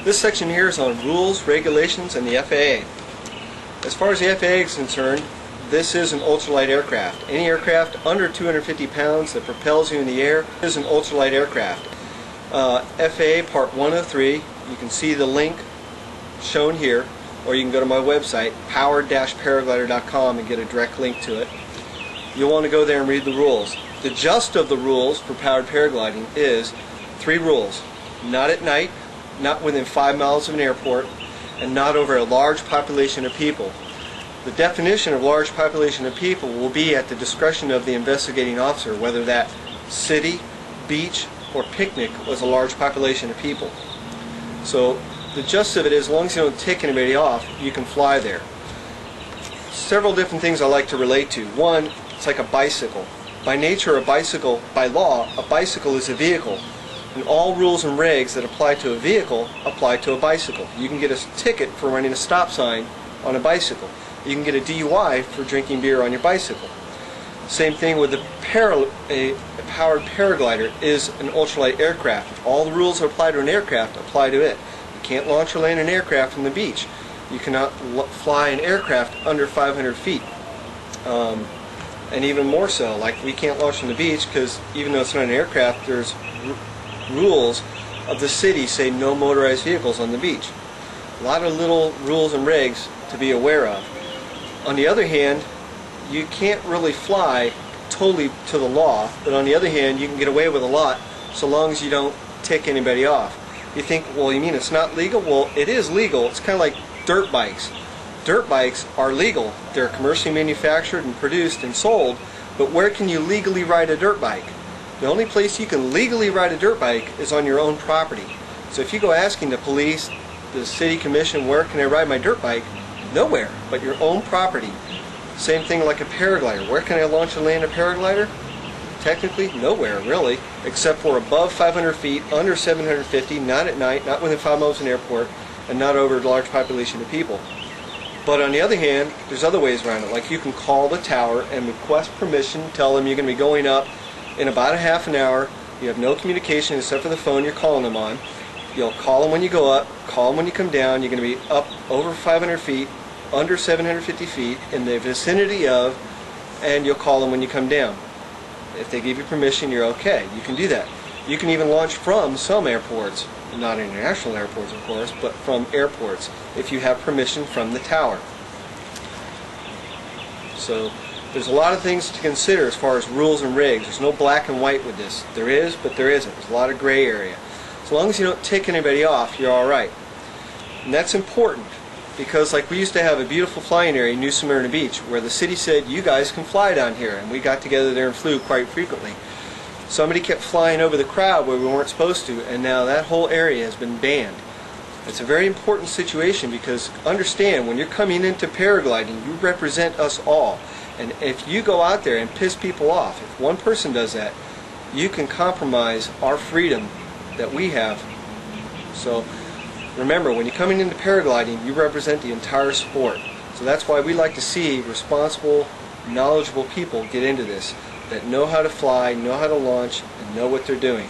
This section here is on rules, regulations, and the FAA. As far as the FAA is concerned, this is an ultralight aircraft. Any aircraft under 250 pounds that propels you in the air is an ultralight aircraft. FAA Part 103, you can see the link shown here, or you can go to my website, powered-paraglider.com, and get a direct link to it. You'll want to go there and read the rules. The gist of the rules for powered paragliding is 3 rules. Not at night, not within 5 miles of an airport, and not over a large population of people. The definition of large population of people will be at the discretion of the investigating officer, whether that city, beach, or picnic was a large population of people. So the gist of it is, as long as you don't tick anybody off, you can fly there. Several different things I like to relate to. One, it's like a bicycle. By nature, a bicycle, by law, a bicycle is a vehicle. And all rules and regs that apply to a vehicle apply to a bicycle. You can get a ticket for running a stop sign on a bicycle. You can get a DUI for drinking beer on your bicycle. Same thing with a powered paraglider is an ultralight aircraft. All the rules that apply to an aircraft apply to it. You can't launch or land an aircraft from the beach. You cannot fly an aircraft under 500 feet. And even more so, like we can't launch from the beach because even though it's not an aircraft, there's rules of the city say no motorized vehicles on the beach. A lot of little rules and regs to be aware of. On the other hand, you can't really fly totally to the law, but on the other hand, you can get away with a lot so long as you don't tick anybody off. You think, well, you mean it's not legal? Well, it is legal. It's kind of like dirt bikes. Dirt bikes are legal. They're commercially manufactured and produced and sold, but where can you legally ride a dirt bike? The only place you can legally ride a dirt bike is on your own property. So if you go asking the police, the city commission, where can I ride my dirt bike? Nowhere but your own property. Same thing like a paraglider. Where can I launch and land a paraglider? Technically, nowhere really, except for above 500 feet, under 750, not at night, not within 5 miles of an airport, and not over a large population of people. But on the other hand, there's other ways around it. Like you can call the tower and request permission, tell them you're going to be going up in about a half an hour. You have no communication except for the phone you're calling them on. You'll call them when you go up, call them when you come down. You're going to be up over 500 feet, under 750 feet, in the vicinity of, and you'll call them when you come down. If they give you permission, you're okay. You can do that. You can even launch from some airports, not international airports of course, but from airports, if you have permission from the tower. So there's a lot of things to consider as far as rules and regs. There's no black and white with this. There is, but there isn't. There's a lot of gray area. As long as you don't tick anybody off, you're alright. And that's important because, like, we used to have a beautiful flying area in New Smyrna Beach where the city said, you guys can fly down here, and we got together there and flew quite frequently. Somebody kept flying over the crowd where we weren't supposed to, and now that whole area has been banned. It's a very important situation because, understand, when you're coming into paragliding, you represent us all. And if you go out there and piss people off, if one person does that, you can compromise our freedom that we have. So remember, when you're coming into paragliding, you represent the entire sport. So that's why we like to see responsible, knowledgeable people get into this, that know how to fly, know how to launch, and know what they're doing.